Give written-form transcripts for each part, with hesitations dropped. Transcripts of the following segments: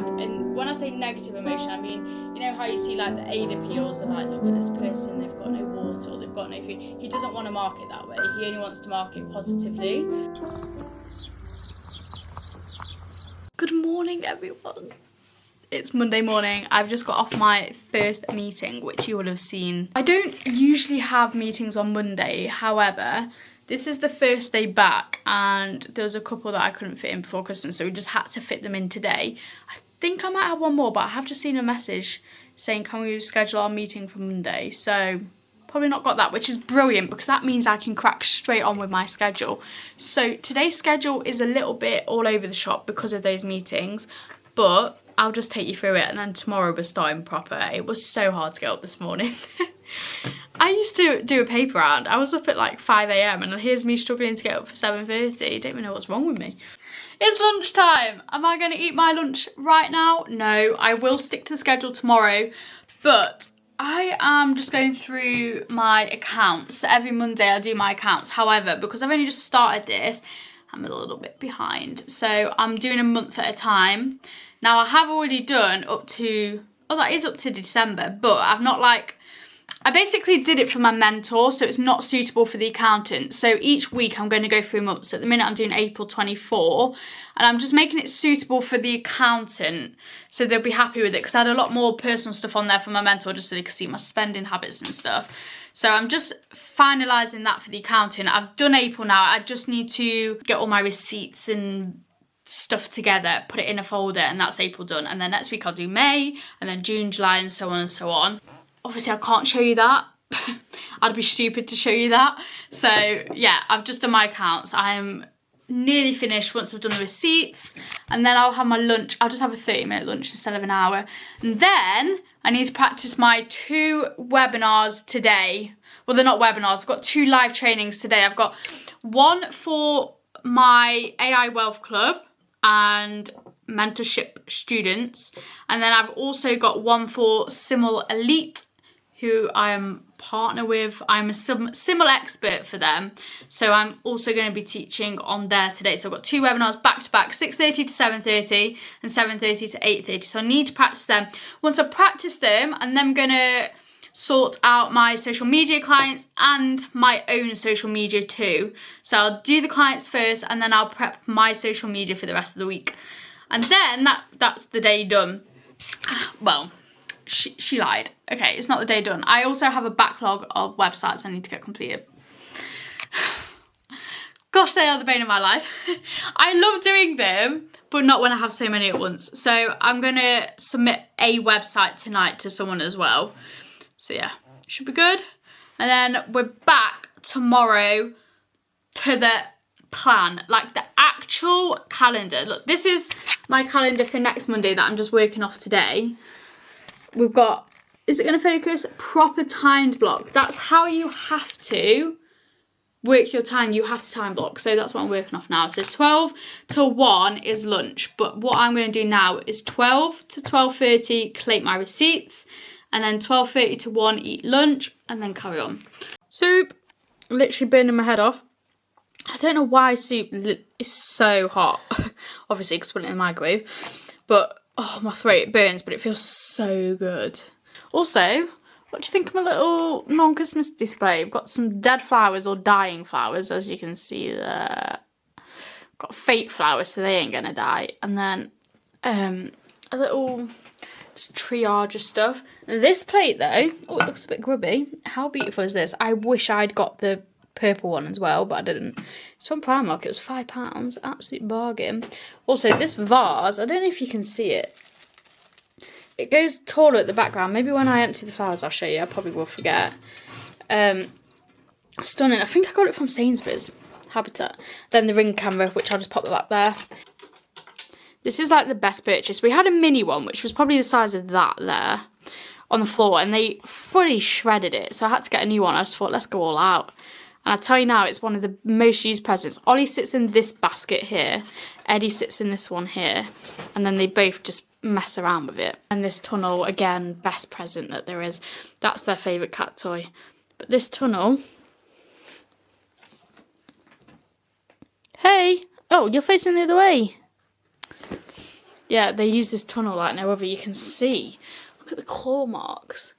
And when I say negative emotion, I mean, you know how you see like the aid appeals, they're like, look at this person, they've got no water or they've got no food. He doesn't want to mark it that way. He only wants to mark it positively. Good morning, everyone. It's Monday morning. I've just got off my first meeting, which you would have seen. I don't usually have meetings on Monday. However, this is the first day back and there was a couple that I couldn't fit in before Christmas, so we just had to fit them in today. I think I might have one more, but I have just seen a message saying, can we schedule our meeting for Monday? So probably not got that, which is brilliant because that means I can crack straight on with my schedule. So today's schedule is a little bit all over the shop because of those meetings, but I'll just take you through it, and then tomorrow we're starting proper. It was so hard to get up this morning. I used to do a paper round. I was up at like 5 AM and here's me struggling to get up for 7:30. Don't even know what's wrong with me. It's lunchtime. Am I going to eat my lunch right now? No, I will stick to the schedule tomorrow, but I am just going through my accounts. Every Monday I do my accounts. However, because I've only just started this, I'm a little bit behind. So I'm doing a month at a time. Now I have already done up to, oh, that is up to December, but I've not I basically did it for my mentor, so it's not suitable for the accountant. So each week I'm going to go through months. At the minute I'm doing April 24, and I'm just making it suitable for the accountant so they'll be happy with it, because I had a lot more personal stuff on there for my mentor just so they could see my spending habits and stuff. So I'm just finalising that for the accountant. I've done April now. I just need to get all my receipts and stuff together, put it in a folder, and that's April done. And then next week I'll do May, and then June, July, and so on and so on. Obviously I can't show you that. I'd be stupid to show you that. So yeah, I've just done my accounts. I am nearly finished once I've done the receipts, and then I'll have my lunch. I'll just have a 30-minute lunch instead of an hour. And then I need to practice my 2 webinars today. Well, they're not webinars. I've got 2 live trainings today. I've got one for my AI Wealth Club and mentorship students, and then I've also got one for Simul Elite, who I am partner with. I'm a Simul expert for them, so I'm also going to be teaching on there today. So I've got 2 webinars back to back, 6:30 to 7:30 and 7:30 to 8:30. So I need to practice them. Once I practice them, and then I'm going to sort out my social media clients and my own social media too. So I'll do the clients first, and then I'll prep my social media for the rest of the week. And then that's the day done. Well, she lied. Okay, it's not the day done. I also have a backlog of websites I need to get completed. Gosh, they are the bane of my life. I love doing them, but not when I have so many at once. So I'm going to submit a website tonight to someone as well. So yeah, should be good. And then we're back tomorrow to the plan, like the actual calendar. Look, this is my calendar for next Monday that I'm just working off today. We've got, is it going to focus? Proper timed block. That's how you have to work your time. You have to time block. So that's what I'm working off now. So 12 to 1 is lunch. But what I'm going to do now is 12 to 12:30, collate my receipts. And then 12:30 to 1, eat lunch, and then carry on. Soup, literally burning my head off. I don't know why soup is so hot. Obviously, because I put it in the microwave. But, oh, my throat burns, but it feels so good. Also, what do you think of my little non-Christmas display? I've got some dead flowers or dying flowers, as you can see there. Got fake flowers, so they ain't going to die. And then a little just triage of stuff. And this plate, though, oh, it looks a bit grubby. How beautiful is this? I wish I'd got the purple one as well, but I didn't. It's from Primark. It was £5. Absolute bargain. Also, this vase, I don't know if you can see it. It goes taller at the background. Maybe when I empty the flowers, I'll show you. I probably will forget. Stunning. I think I got it from Sainsbury's Habitat. Then the ring camera, which I'll just pop up there. This is like the best purchase. We had a mini one, which was probably the size of that there, on the floor, and they fully shredded it. So I had to get a new one. I just thought, let's go all out. And I tell you now, it's one of the most used presents. Ollie sits in this basket here. Eddie sits in this one here. And then they both just mess around with it. And this tunnel, again, best present that there is. That's their favourite cat toy. But this tunnel... Hey! Oh, you're facing the other way. yeah, they use this tunnel like no other. You can see. Look at the claw marks.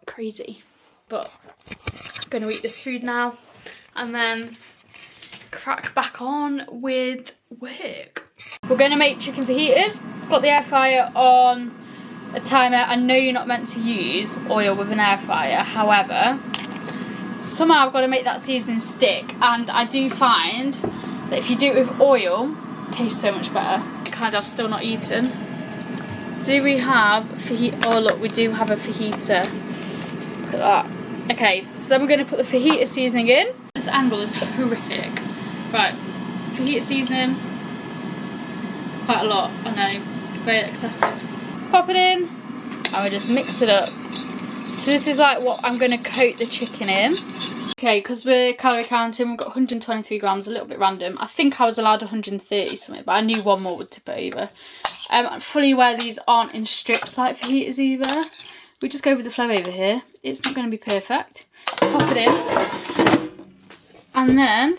Crazy. But I'm going to eat this food now and then crack back on with work. We're going to make chicken fajitas. Got the air fryer on a timer. I know you're not meant to use oil with an air fryer. However, somehow I've got to make that seasoning stick. And I do find that if you do it with oil, it tastes so much better. Kind of still not eaten. Do we have fajita? Oh look, we do have a fajita. Look at that. Okay, so then we're going to put the fajita seasoning in. This angle is horrific. Right, fajita seasoning. Quite a lot, I know. Very excessive. Pop it in and we just mix it up. So this is like what I'm going to coat the chicken in. Okay, because we're calorie counting, we've got 123 grams, a little bit random. I think I was allowed 130 something, but I knew one more would tip it over. I'm fully aware these aren't in strips like fajitas either. We just go with the flow over here. It's not going to be perfect. Pop it in. And then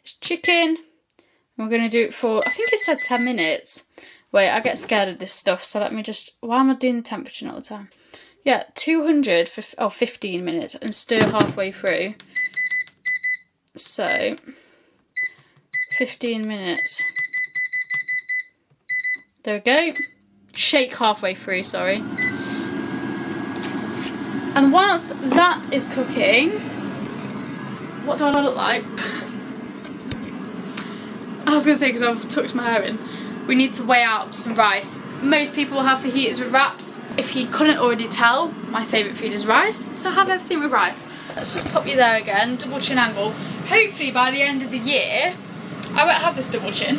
it's chicken. We're going to do it for, I think it said 10 minutes. Wait, I get scared of this stuff, so let me just, why am I doing the temperature all the time? Yeah, 200 for 15 minutes and stir halfway through. So, 15 minutes. There we go. Shake halfway through, sorry. And whilst that is cooking, what do I look like? I was going to say, because I've tucked my hair in, we need to weigh out some rice. Most people have fajitas with wraps. If you couldn't already tell, my favourite food is rice, so I have everything with rice. Let's just pop you there again, double chin angle. Hopefully by the end of the year, I won't have this double chin.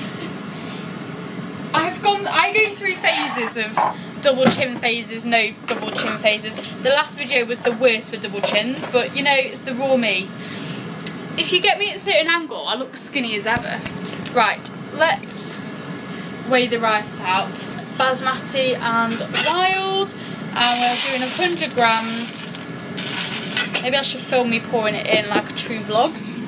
I go through phases of double chin phases, no double chin phases. The last video was the worst for double chins, but you know, it's the raw me. If you get me at a certain angle, I look skinny as ever. Right, let's weigh the rice out. Basmati and wild, and we're doing 100 grams. Maybe I should film me pouring it in like a true vlogs.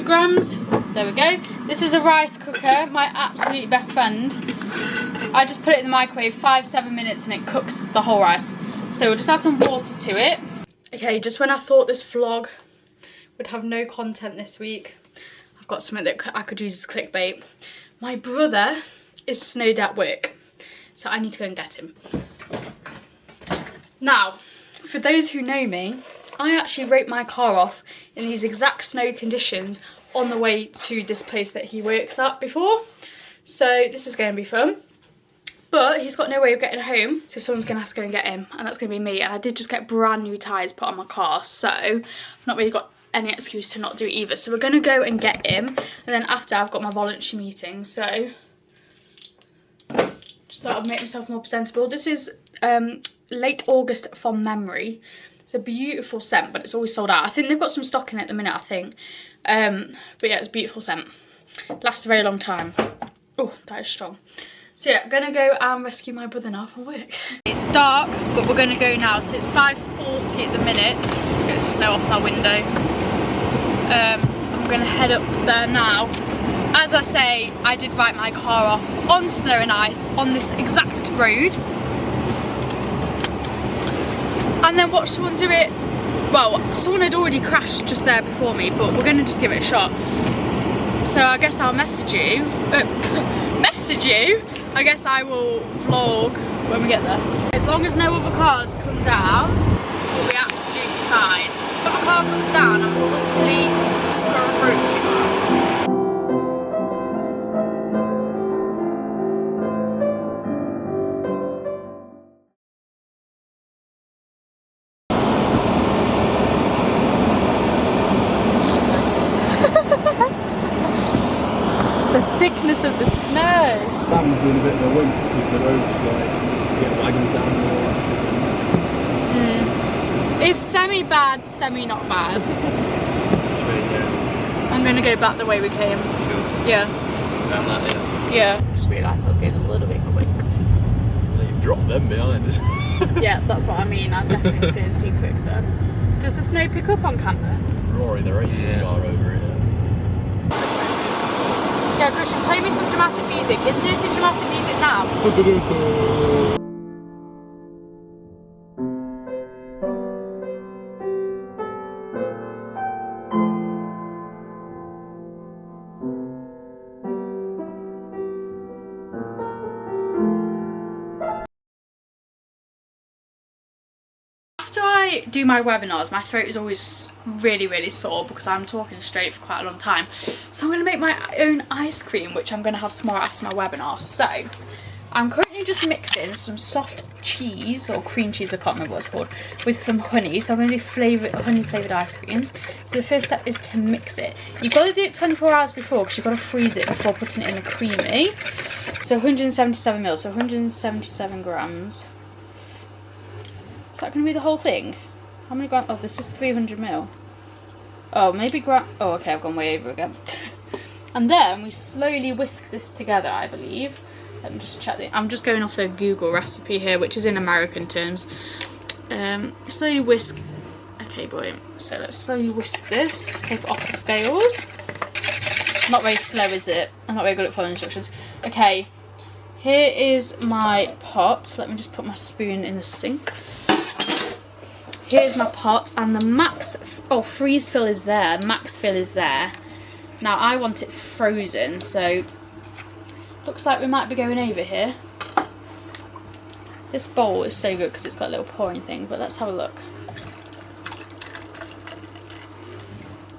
Grams. There we go. This is a rice cooker, my absolute best friend. I just put it in the microwave 5-7 minutes and it cooks the whole rice. So we'll just add some water to it. Okay, just when I thought this vlog would have no content this week, I've got something that I could use as clickbait. My brother is snowed at work, so I need to go and get him. Now, for those who know me, I actually wrote my car off in these exact snow conditions on the way to this place that he works at before. So this is going to be fun. But he's got no way of getting home, so someone's going to have to go and get him, and that's going to be me. And I did just get brand new tyres put on my car, so I've not really got any excuse to not do it either. So we're going to go and get him, and then after I've got my voluntary meeting, so just thought I'd make myself more presentable. This is late August from memory. It's a beautiful scent, but it's always sold out. I think they've got some stock in it at the minute, I think. But yeah, it's a beautiful scent. Lasts a very long time. Oh, that is strong. So yeah, I'm gonna go and rescue my brother now from work. It's dark, but we're gonna go now. So it's 5:40 at the minute. Let's get the snow off my window. I'm gonna head up there now. As I say, I did write my car off on snow and ice on this exact road. And then watch someone do it. Well, someone had already crashed just there before me, but we're gonna just give it a shot. So I guess I'll message you. I guess I will vlog when we get there. As long as no other cars come down, we'll be absolutely fine. If a car comes down, I'm utterly screwed. The thickness of the snow. That one's been a bit of a wimp because the road's like, you get wagons down there. It's semi-bad, semi-not bad. I'm going to go back the way we came. Sure. Yeah. Down that hill. Yeah. I just realised I was getting a little bit quick. drop them behind us. Yeah, that's what I mean. I definitely was going too quick then. Does the snow pick up on camera? Rory, the racing car over here. Yeah, Christian, play me some dramatic music. Insert dramatic music now. After I do my webinars, my throat is always really sore because I'm talking straight for quite a long time. So I'm going to make my own ice cream, which I'm going to have tomorrow after my webinar. So I'm currently just mixing some soft cheese, or cream cheese, I can't remember what it's called, with some honey. So I'm going to do honey flavoured ice creams. So the first step is to mix it. You've got to do it 24 hours before because you've got to freeze it before putting it in the creamy. So 177 mils, so 177 grams. Is that going to be the whole thing? How many grams? Oh, this is 300 ml. Oh, maybe oh, okay, I've gone way over again. And then we slowly whisk this together, I believe. Let me just check I'm just going off a Google recipe here, which is in American terms. Slowly whisk. Okay, boy. So let's slowly whisk this. Take it off the scales. Not very slow, is it? I'm not very good at following instructions. Okay. Here is my pot. Let me just put my spoon in the sink. Here's my pot, and the freeze fill is there, max fill is there. Now I want it frozen, so looks like we might be going over here. This bowl is so good because it's got a little pouring thing, but let's have a look.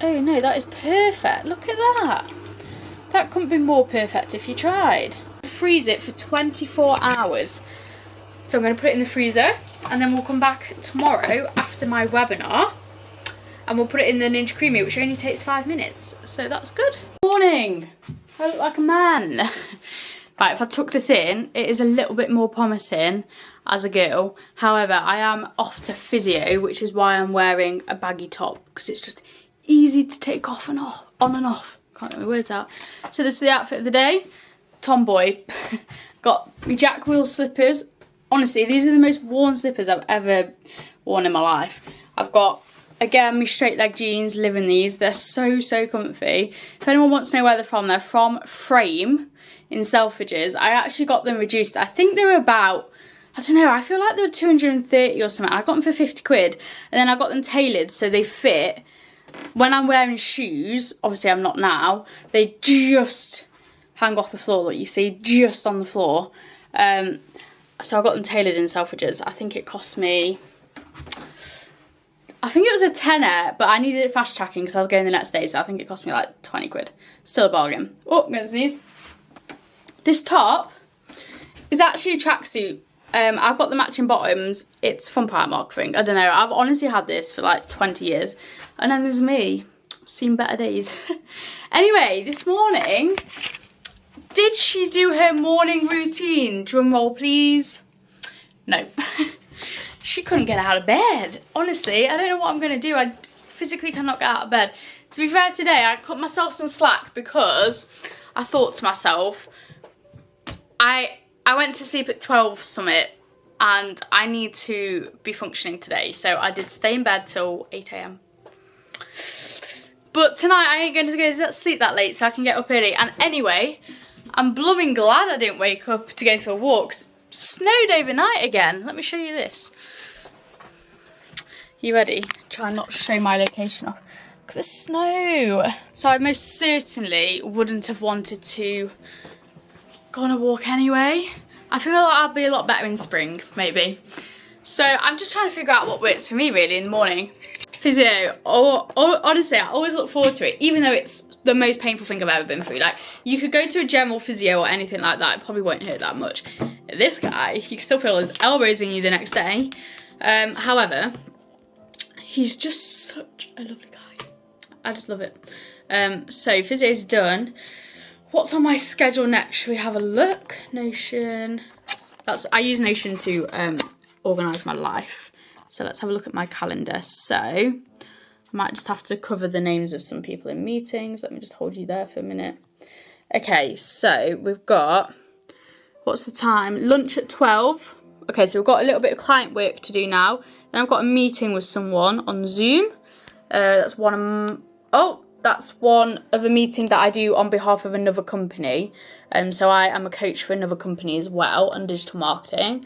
Oh no, that is perfect. Look at that. That couldn't be more perfect if you tried. Freeze it for 24 hours. So I'm going to put it in the freezer, and then we'll come back tomorrow after my webinar and we'll put it in the Ninja Creamy, which only takes 5 minutes. So that's good. Morning. I look like a man. Right, if I tuck this in, it is a little bit more promising as a girl. However, I am off to physio, which is why I'm wearing a baggy top, because it's just easy to take off and on and off. Can't get my words out. So this is the outfit of the day. Tomboy. Got my Jack Wheel slippers. Honestly, these are the most worn slippers I've ever worn in my life. I've got, again, my straight leg jeans, live in these. They're so comfy. If anyone wants to know where they're from Frame in Selfridges. I actually got them reduced. I think they were about, I don't know, I feel like they were 230 or something. I got them for 50 quid. And then I got them tailored so they fit. When I'm wearing shoes, obviously I'm not now, they just hang off the floor, like you see, just on the floor. So I got them tailored in Selfridges. I think it cost me, I think it was a tenner, but I needed it fast tracking because I was going the next day, so I think it cost me like 20 quid. Still a bargain. Oh, I'm going to sneeze. This top is actually a tracksuit. I've got the matching bottoms. It's from Primark, I think. I don't know. I've honestly had this for like 20 years. And then there's me. Seen better days. Anyway, this morning, did she do her morning routine? Drum roll, please. No. She couldn't get out of bed. Honestly, I don't know what I'm going to do. I physically cannot get out of bed. To be fair, today I cut myself some slack because I thought to myself, I went to sleep at 12 summit and I need to be functioning today. So I did stay in bed till 8 AM. But tonight I ain't going to go to sleep that late so I can get up early. And anyway, I'm blooming glad I didn't wake up to go for a walk. It snowed overnight again. Let me show you this. You ready? Try not to show my location off. Look at the snow. So I most certainly wouldn't have wanted to go on a walk anyway. I feel like I'll be a lot better in spring, maybe. So I'm just trying to figure out what works for me really in the morning. Physio, honestly, I always look forward to it, even though it's the most painful thing I've ever been through. Like, you could go to a general physio or anything like that, it probably won't hurt that much. This guy, you can still feel his elbows in you the next day. However, he's just such a lovely guy. I just love it. So physio's done. What's on my schedule next? Should we have a look? Notion. I use Notion to organise my life. So let's have a look at my calendar. So I might just have to cover the names of some people in meetings. Let me just hold you there for a minute. Okay, so we've got, what's the time? Lunch at 12. Okay, so we've got a little bit of client work to do now. Then I've got a meeting with someone on Zoom. That's one of a meeting that I do on behalf of another company. So I am a coach for another company as well on digital marketing.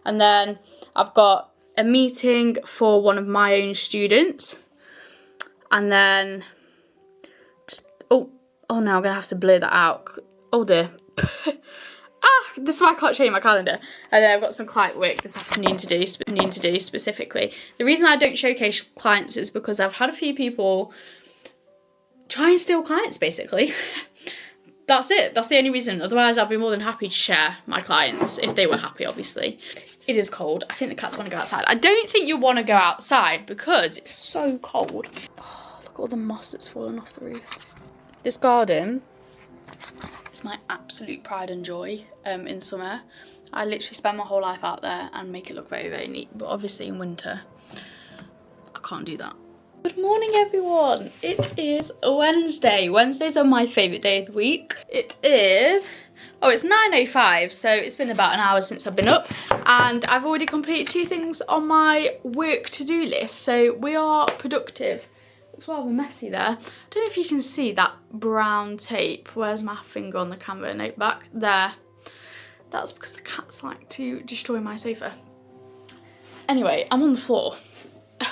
And then I've got a meeting for one of my own students. And then oh no, I'm gonna have to blur that out. Oh dear. This is why I can't show you my calendar. And then I've got some client work this afternoon to do specifically. The reason I don't showcase clients is because I've had a few people try and steal clients, basically. That's it. That's the only reason. Otherwise, I'd be more than happy to share my clients if they were happy, obviously. It is cold. I think the cats want to go outside. I don't think you want to go outside because it's so cold. Oh, look at all the moss that's fallen off the roof. This garden is my absolute pride and joy in summer. I literally spend my whole life out there and make it look very, very neat. But obviously in winter, I can't do that. Good morning, everyone. It is Wednesday. Wednesdays are my favourite day of the week. It's 9:05, so it's been about an hour since I've been up. And I've already completed 2 things on my work to-do list. So we are productive. Looks rather messy there. I don't know if you can see that brown tape. Where's my finger on the camera? Note back there. That's because the cats like to destroy my sofa. Anyway, I'm on the floor. There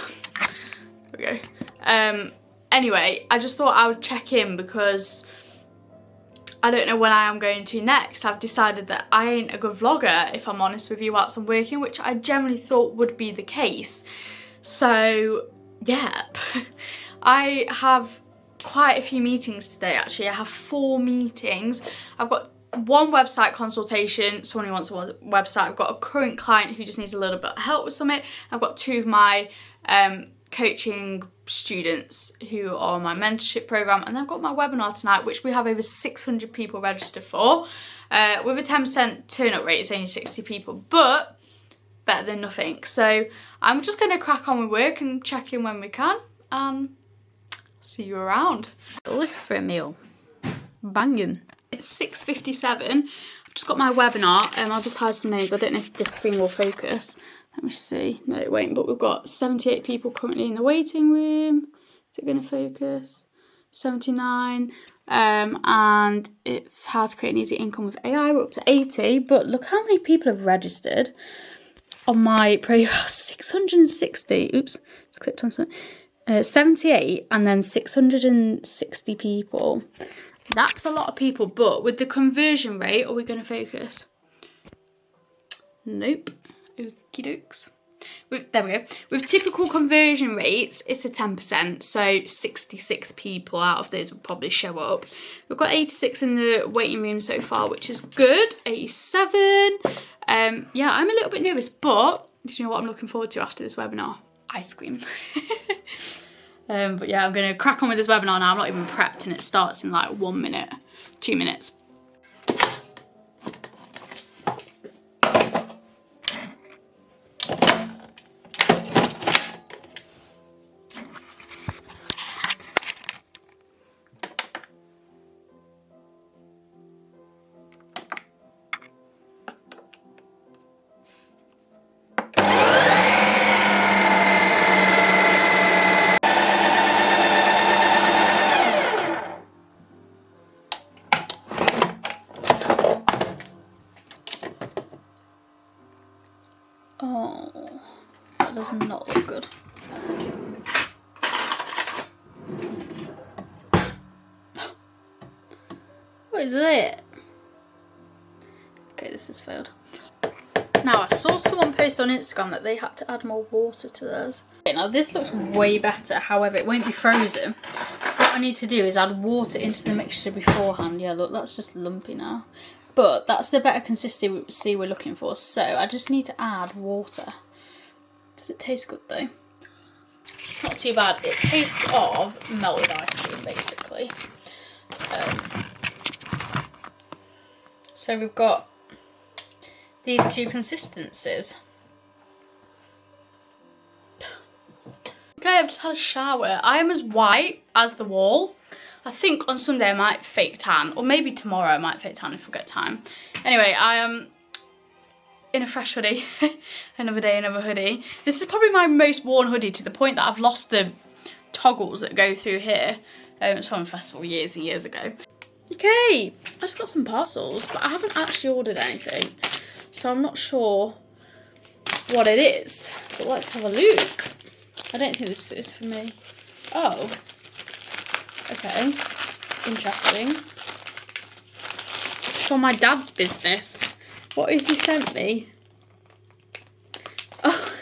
we go. Anyway, I just thought I would check in because I don't know when I am going to next. I've decided that I ain't a good vlogger, if I'm honest with you, whilst I'm working, which I generally thought would be the case. So, yeah. I have quite a few meetings today, actually. I have 4 meetings. I've got 1 website consultation, someone who wants a website. I've got a current client who just needs a little bit of help with something. I've got 2 of my coaching students who are on my mentorship program, and I've got my webinar tonight, which we have over 600 people registered for. With a 10% turn-up rate, it's only 60 people, but better than nothing. So I'm just going to crack on with work and check in when we can, and see you around. List for a meal. Banging. It's 6:57. I've just got my webinar, and I'll just hide some names. I don't know if this screen will focus. Let me see. No, it won't, but we've got 78 people currently in the waiting room. Is it going to focus? 79. And it's how to create an easy income with AI. We're up to 80, but look how many people have registered on my profile. 660. Oops, just clicked on something. 78 and then 660 people. That's a lot of people, but with the conversion rate, are we going to focus? Nope. Okie dokes. There we go. With typical conversion rates, it's a 10%, so 66 people out of those will probably show up. We've got 86 in the waiting room so far, which is good. 87. Yeah, I'm a little bit nervous, but do you know what I'm looking forward to after this webinar? Ice cream. But yeah, I'm going to crack on with this webinar now. I'm not even prepped, and it starts in like 1 minute, 2 minutes. Oh, that does not look good. What is it? Okay, this has failed. Now, I saw someone post on Instagram that they had to add more water to theirs. Okay, now this looks way better, however, it won't be frozen. So what I need to do is add water into the mixture beforehand. Yeah, look, that's just lumpy now. But that's the better consistency we're looking for. So I just need to add water. Does it taste good though? It's not too bad. It tastes of melted ice cream, basically. So we've got these 2 consistencies. Okay, I've just had a shower. I am as white as the wall. I think on Sunday I might fake tan, or maybe tomorrow I might fake tan if I get time. Anyway, I am in a fresh hoodie. Another day, another hoodie. This is probably my most worn hoodie, to the point that I've lost the toggles that go through here. It's from a festival years and years ago. Okay, I just got some parcels, but I haven't actually ordered anything, so I'm not sure what it is. But let's have a look. I don't think this is for me. Oh. Okay. Interesting. It's for my dad's business. What has he sent me? Oh.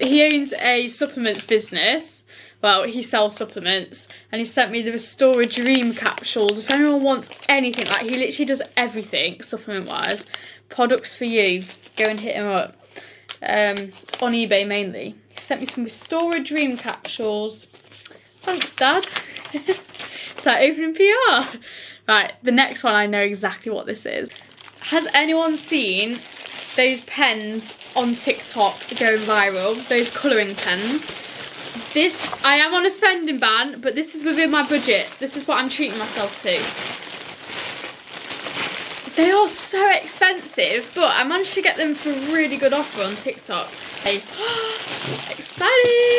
He owns a supplements business. Well, he sells supplements, and he sent me the Restore a Dream capsules. If anyone wants anything, like, he literally does everything supplement-wise. Products for you. Go and hit him up. On eBay mainly. He sent me some Restore a Dream capsules. Thanks, Dad. It's like opening PR. Right, the next one, I know exactly what this is. Has anyone seen those pens on TikTok going viral? Those colouring pens? This, I am on a spending ban, but this is within my budget. This is what I'm treating myself to. They are so expensive, but I managed to get them for a really good offer on TikTok. Exciting!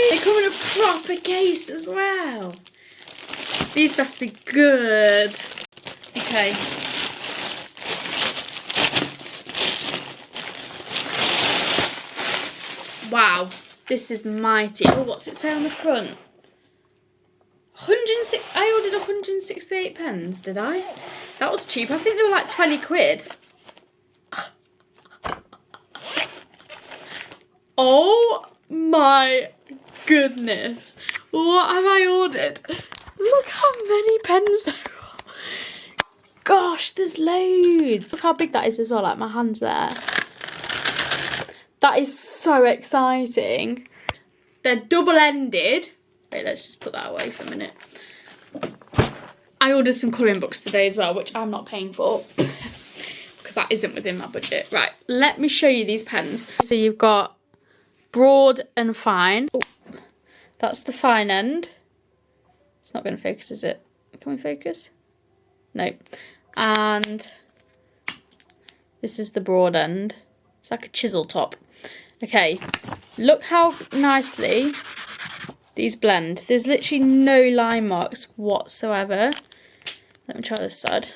They come in a proper case as well. These must be good. Okay. Wow, this is mighty. Oh, what's it say on the front? 106. I ordered 168 pens, did I? That was cheap. I think they were like 20 quid. Oh my goodness. What have I ordered? Look how many pens there are. Gosh, there's loads. Look how big that is as well, like my hand's there. That is so exciting. They're double-ended. Wait, let's just put that away for a minute. I ordered some colouring books today as well, which I'm not paying for. Because that isn't within my budget. Right, let me show you these pens. So you've got broad and fine. Oh, that's the fine end. It's not going to focus, is it? Can we focus? No. And this is the broad end. It's like a chisel top. Okay, look how nicely these blend. There's literally no line marks whatsoever. Let me try this side.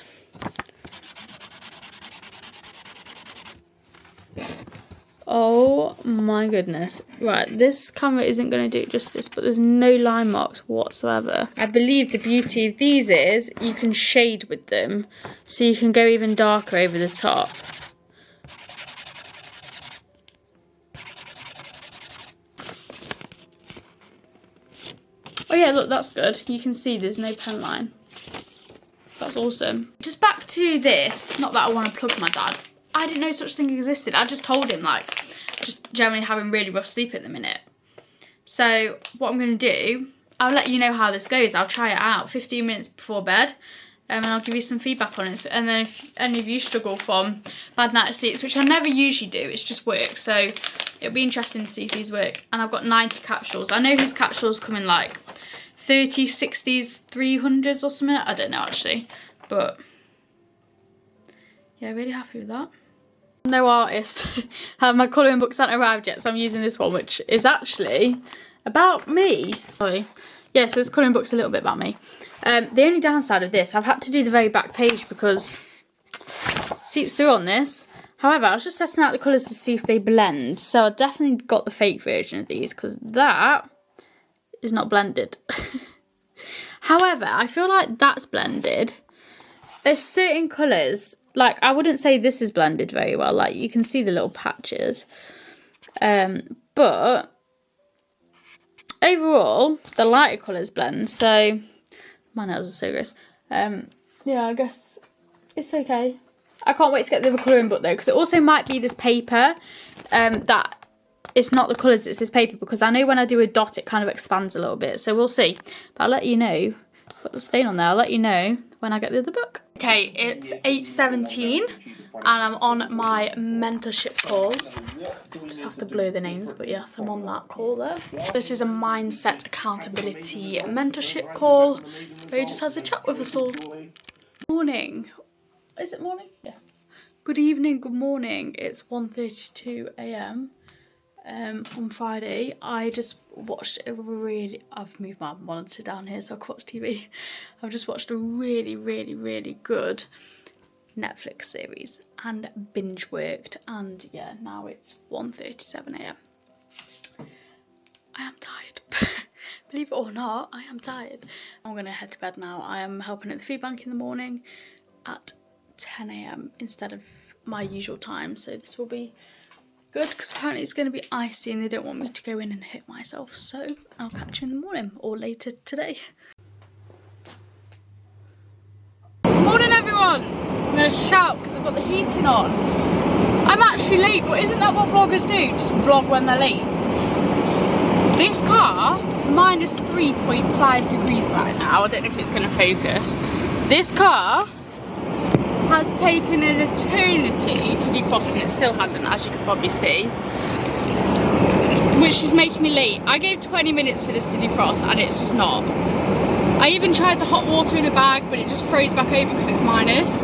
Oh my goodness. Right, this camera isn't going to do it justice, but there's no line marks whatsoever. I believe the beauty of these is you can shade with them, so you can go even darker over the top. Oh yeah, look, that's good. You can see there's no pen line. That's awesome. Just back to this, not that I want to plug my dad. I didn't know such thing existed. I just told him, like, just generally having really rough sleep at the minute. So what I'm going to do, I'll let you know how this goes. I'll try it out 15 minutes before bed. And I'll give you some feedback on it. And then if any of you struggle from bad night sleeps, which I never usually do, it's just work. So it'll be interesting to see if these work. And I've got 90 capsules. I know these capsules come in like 30s, 60s, 300s or something. I don't know actually. But yeah, really happy with that. No artist. My colouring books haven't arrived yet, so I'm using this one, which is actually about me. Sorry. Yeah, so this colouring book's a little bit about me. The only downside of this, I've had to do the very back page because it seeps through on this. However, I was just testing out the colours to see if they blend. So I definitely got the fake version of these because that is not blended. However, I feel like that's blended. There's certain colours, like I wouldn't say this is blended very well. Like you can see the little patches. But overall, the lighter colours blend. So my nails are so gross. Yeah, I guess it's okay. I can't wait to get the other colouring book though, because it also might be this paper that it's not the colours, it's this paper, because I know when I do a dot it kind of expands a little bit, so we'll see. But I'll let you know. Put the stain on there. I'll let you know when I get the other book. Okay, it's 8:17 and I'm on my mentorship call. Just have to blur the names, but yes, I'm on that call there. This is a mindset accountability mentorship call where he just has a chat with us all. Morning. Is it morning? Yeah. Good evening, good morning. It's 1:32 a.m. On Friday. I just watched I've moved my monitor down here so I can watch TV. I've just watched a really good Netflix series and binge worked, and yeah, now it's 1:37 a.m. I am tired. Believe it or not, I am tired. I'm gonna head to bed now. I am helping at the food bank in the morning at 10 a.m. instead of my usual time, so this will be good because apparently it's going to be icy and they don't want me to go in and hit myself, so I'll catch you in the morning or later today. Morning everyone! I'm going to shout because I've got the heating on. I'm actually late, but isn't that what vloggers do? Just vlog when they're late. This car is minus 3.5 degrees right now. I don't know if it's going to focus. This car has taken an eternity to defrost and it still hasn't, as you can probably see, which is making me late. I gave 20 minutes for this to defrost and it's just not. I even tried the hot water in a bag, but it just froze back over because it's minus.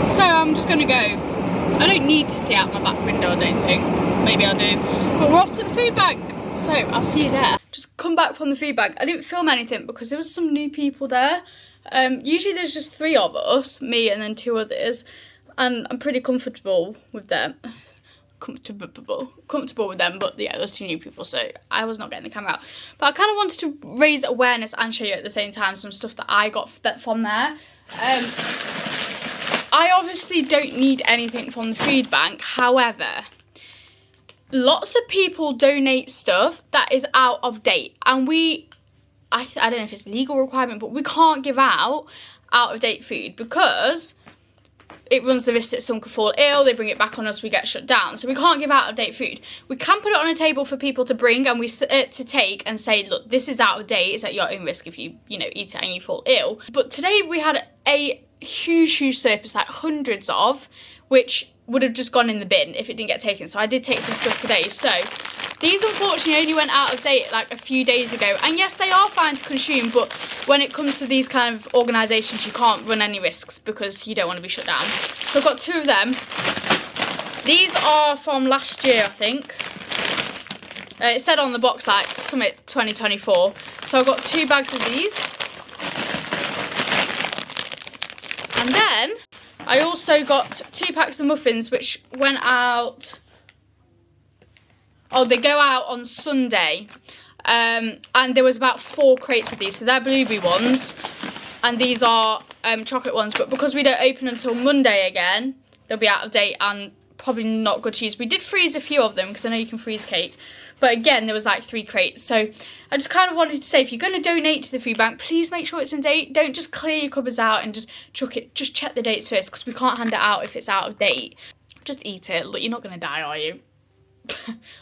So I'm just gonna go. I don't need to see out my back window, I don't think. Maybe I do. But we're off to the food bank, so I'll see you there. Just come back from the food bank. I didn't film anything because there was some new people there. Usually there's just 3 of us, me and then 2 others, and I'm pretty comfortable with them. Comfortable with them, but yeah, there's 2 new people, so I was not getting the camera out. But I kind of wanted to raise awareness and show you at the same time some stuff that I got from there. I obviously don't need anything from the food bank, however, lots of people donate stuff that is out of date, and I don't know if it's a legal requirement, but we can't give out of date food because it runs the risk that someone could fall ill, they bring it back on us, we get shut down. So we can't give out of date food. We can put it on a table for people to bring and to take and say, look, this is out of date, it's at your own risk if you eat it and you fall ill. But today we had a huge surplus, like hundreds of, which would have just gone in the bin if it didn't get taken. So I did take some stuff today. So these unfortunately only went out of date like a few days ago. And yes, they are fine to consume, but when it comes to these kind of organisations, you can't run any risks because you don't want to be shut down. So I've got 2 of them. These are from last year, I think. It said on the box like Summit 2024. So I've got 2 bags of these. And then I also got 2 packs of muffins, which went out. Oh, they go out on Sunday. And there was about 4 crates of these. So they're blueberry ones. And these are chocolate ones. But because we don't open until Monday again, they'll be out of date and probably not good to use. We did freeze a few of them because I know you can freeze cake. But again, there was like 3 crates. So I just kind of wanted to say, if you're going to donate to the food bank, please make sure it's in date. Don't just clear your cupboards out and just chuck it. Just check the dates first because we can't hand it out if it's out of date. Just eat it. Look, you're not going to die, are you?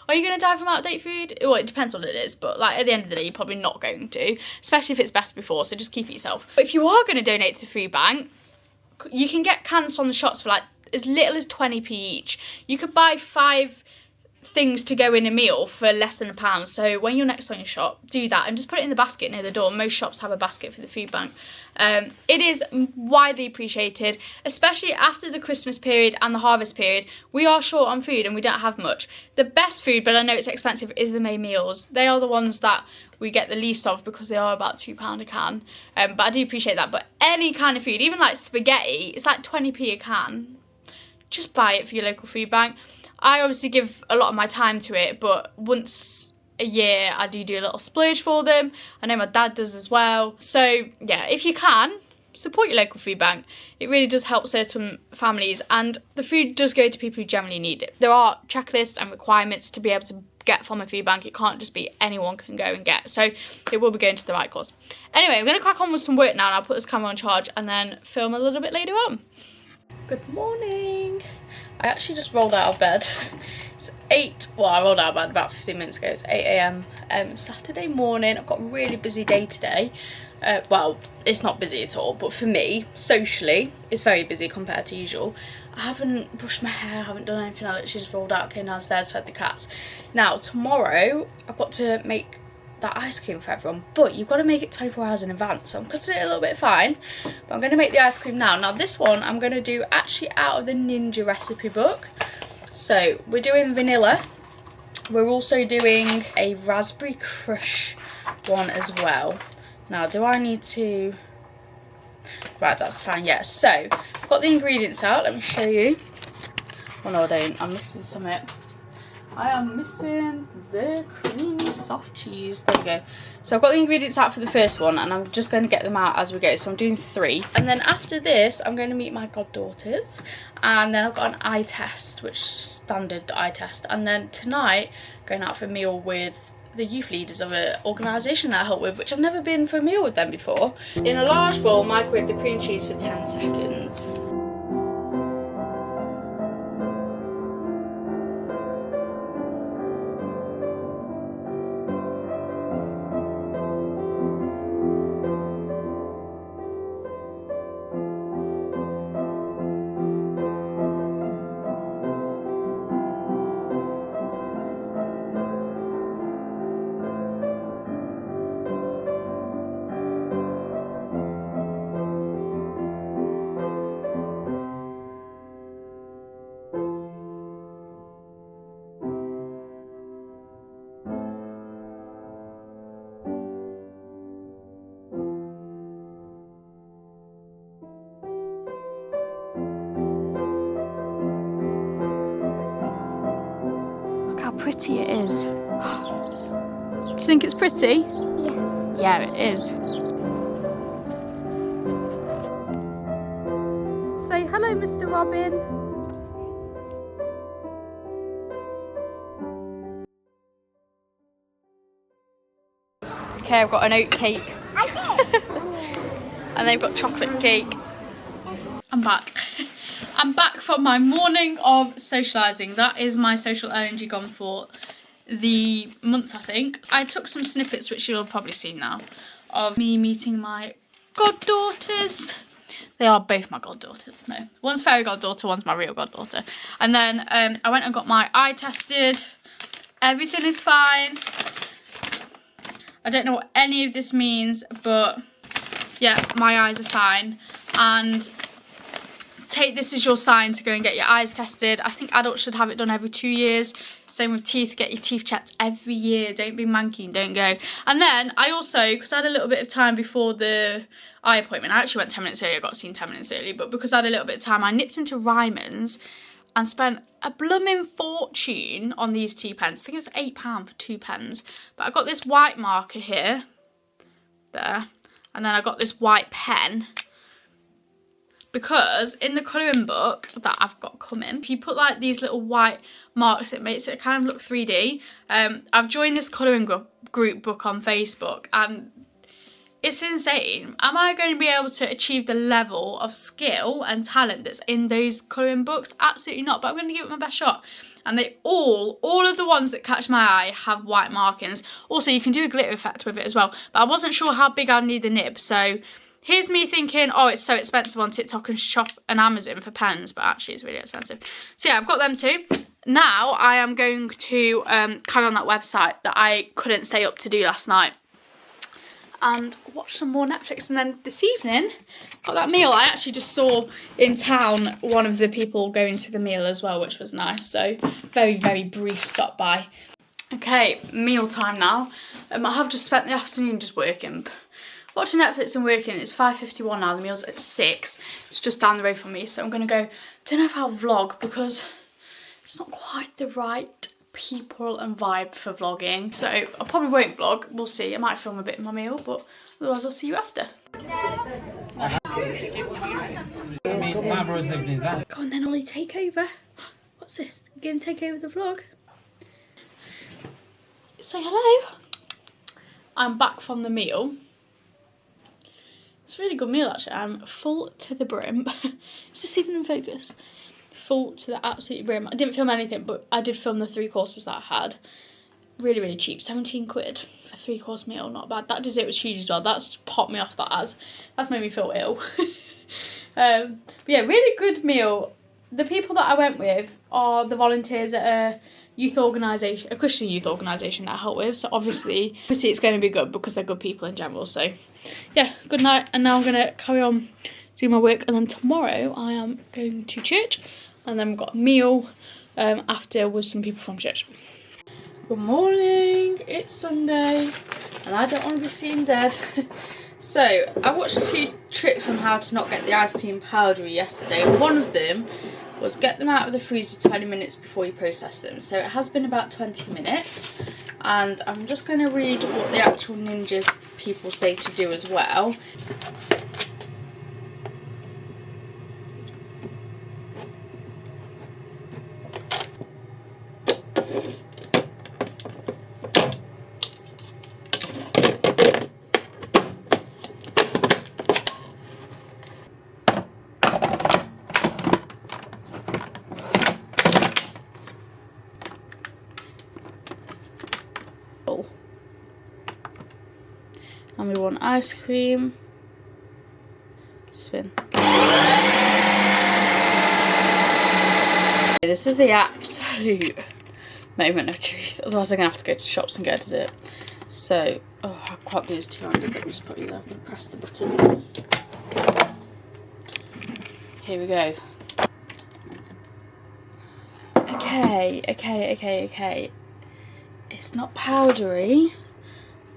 Are you going to die from out of date food? Well, it depends what it is, but like at the end of the day, you're probably not going to, especially if it's best before, so just keep it yourself. But if you are going to donate to the food bank, you can get cans from the shops for like as little as 20p each. You could buy 5 things to go in a meal for less than £1. So when you're next on your shop, do that and just put it in the basket near the door. Most shops have a basket for the food bank. It is widely appreciated, especially after the Christmas period and the harvest period. We are short on food and we don't have much. The best food, but I know it's expensive, is the May meals. They are the ones that we get the least of because they are about £2 a can. But I do appreciate that. But any kind of food, even like spaghetti, it's like 20p a can. Just buy it for your local food bank. I obviously give a lot of my time to it, but once a year I do a little splurge for them. I know my dad does as well. So yeah, if you can, support your local food bank. It really does help certain families, and the food does go to people who generally need it. There are checklists and requirements to be able to get from a food bank. It can't just be anyone can go and get. So it will be going to the right cause. Anyway, I'm going to crack on with some work now and I'll put this camera on charge and then film a little bit later on. Good morning. I actually just rolled out of bed. It's 8, well I rolled out of bed about 15 minutes ago. It's 8 a.m. Saturday morning. I've got a really busy day today. Well, it's not busy at all, but for me, socially, it's very busy compared to usual. I haven't brushed my hair, I haven't done anything. I literally just rolled out, came downstairs, fed the cats. Now, tomorrow, I've got to make that ice cream for everyone, but you've got to make it 24 hours in advance. So I'm cutting it a little bit fine, but I'm going to make the ice cream now. Now this one I'm going to do actually out of the Ninja recipe book. So we're doing vanilla. We're also doing a raspberry crush one as well. Now do I need to... Right, that's fine, yeah. So I've got the ingredients out, let me show you. Oh no I don't, I'm missing something. I am missing the creamy soft cheese. There we go. So I've got the ingredients out for the first one and I'm just going to get them out as we go. So I'm doing 3. And then after this, I'm going to meet my goddaughters. And then I've got an eye test, which is standard eye test. And then tonight, going out for a meal with the youth leaders of an organisation that I help with, which I've never been for a meal with them before. In a large bowl, microwave the cream cheese for 10 seconds. How pretty it is. Do you think it's pretty? Yeah. Yeah, it is. Say hello, Mr. Robin. Okay, I've got an oat cake. And they've got chocolate cake. I'm back. I'm back from my morning of socialising. That is my social energy gone for the month, I think. I took some snippets, which you'll have probably seen now, of me meeting my goddaughters. They are both my goddaughters, no. One's fairy goddaughter, one's my real goddaughter. And then I went and got my eye tested. Everything is fine. I don't know what any of this means, but yeah, my eyes are fine. And take this as your sign to go and get your eyes tested. I think adults should have it done every 2 years. Same with teeth, get your teeth checked every year. Don't be manky and don't go. And then I also, because I had a little bit of time before the eye appointment, I actually went 10 minutes early, I got seen 10 minutes early, but because I had a little bit of time, I nipped into Ryman's and spent a blooming fortune on these 2 pens. I think it was £8 for 2 pens. But I got this white marker here, there, and then I got this white pen. Because in the colouring book that I've got coming, if you put like these little white marks, it makes it kind of look 3D. I've joined this colouring group book on Facebook and it's insane. Am I going to be able to achieve the level of skill and talent that's in those colouring books? Absolutely not, but I'm going to give it my best shot. And they all of the ones that catch my eye have white markings. Also, you can do a glitter effect with it as well, but I wasn't sure how big I'd need the nib, so here's me thinking, oh, it's so expensive on TikTok and shop and Amazon for pens, but actually it's really expensive. So yeah, I've got them too. Now I am going to carry on that website that I couldn't stay up to do last night and watch some more Netflix. And then this evening, got that meal. I actually just saw in town one of the people going to the meal as well, which was nice. So very, very brief stop by. Okay, meal time now. I have just spent the afternoon just working. Watching Netflix and working. It's 5:51 now, the meal's at 6. It's just down the road from me, so I'm gonna go, don't know if I'll vlog because it's not quite the right people and vibe for vlogging. So I probably won't vlog, we'll see. I might film a bit of my meal, but otherwise I'll see you after. Go on then, Ollie, take over. What's this? You gonna take over the vlog? Say hello. I'm back from the meal. It's a really good meal actually. I'm full to the brim. Is this even in focus? Full to the absolute brim. I didn't film anything, but I did film the 3 courses that I had. Really, really cheap. 17 quid for a 3-course meal. Not bad. That dessert was huge as well. That's popped me off, that has. That's made me feel ill. But yeah, really good meal. The people that I went with are the volunteers at a youth organisation, a Christian youth organisation that I help with. So obviously it's going to be good because they're good people in general. So yeah, good night. And now I'm going to carry on doing my work. And then tomorrow I am going to church. And then we've got a meal after with some people from church. Good morning, it's Sunday and I don't want to be seen dead. So I watched a few tricks on how to not get the ice cream powdery yesterday. One of them was get them out of the freezer 20 minutes before you process them. So it has been about 20 minutes and I'm just going to read what the actual ninja people say to do as well. And we want ice cream. Spin. This is the absolute moment of truth. Otherwise I'm going to have to go to shops and get a dessert. So, oh, I can't do this two-handed. Let me just put you there. I'm going to press the button. Here we go. Okay. It's not powdery.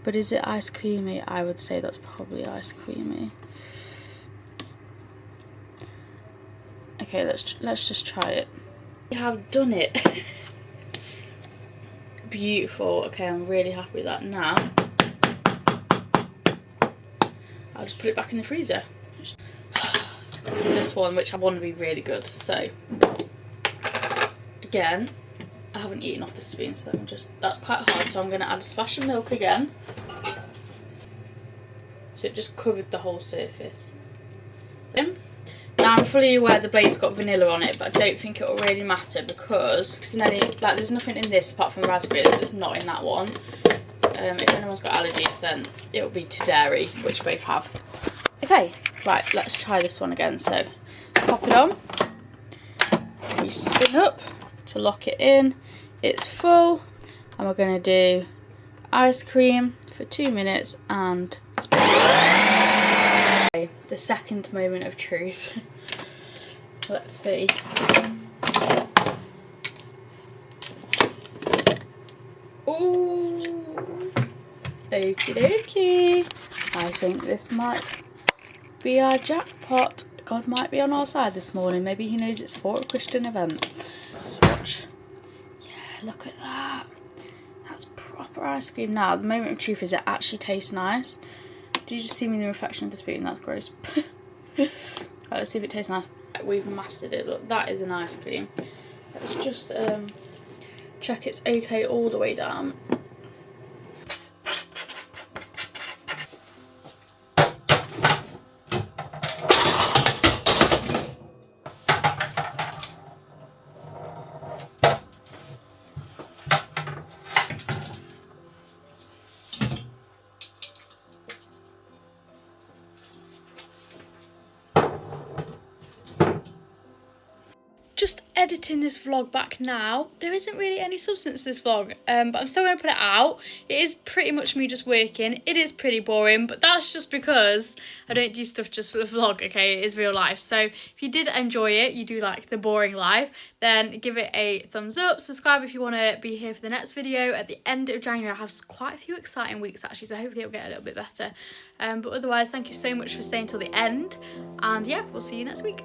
But is it ice creamy? I would say that's probably ice creamy. Okay, let's just try it. We have done it. Beautiful. Okay, I'm really happy with that. Now I'll just put it back in the freezer. This one, which I want to be really good. So again, I haven't eaten off the spoon, so that's quite hard. So I'm going to add a splash of milk again. So it just covered the whole surface. Now I'm fully aware the blade's got vanilla on it, but I don't think it'll really matter because there's nothing in this apart from raspberries that's not in that one. If anyone's got allergies, then it'll be to dairy, which both have. Okay, right, let's try this one again. So pop it on. We spin up to lock it in. It's full, and we're going to do ice cream for 2 minutes and spin. Okay, the second moment of truth. Let's see. Ooh, okie dokie. I think this might be our jackpot. God might be on our side this morning. Maybe he knows it's for a Christian event. Swatch. Yeah, look at that. That's proper ice cream. Now, the moment of truth is it actually tastes nice. Did you just see me in the reflection of the spoon? That's gross. Right, let's see if it tastes nice. We've mastered it. Look, that is an ice cream. Let's just check it's okay all the way down. Just editing this vlog back now. There isn't really any substance to this vlog, but I'm still going to put it out. It is pretty much me just working. It is pretty boring, but that's just because I don't do stuff just for the vlog, okay? It is real life. So if you did enjoy it, you do like the boring life, then give it a thumbs up. Subscribe if you want to be here for the next video. At the end of January, I have quite a few exciting weeks actually, so hopefully it'll get a little bit better. But otherwise, thank you so much for staying till the end. And yeah, we'll see you next week.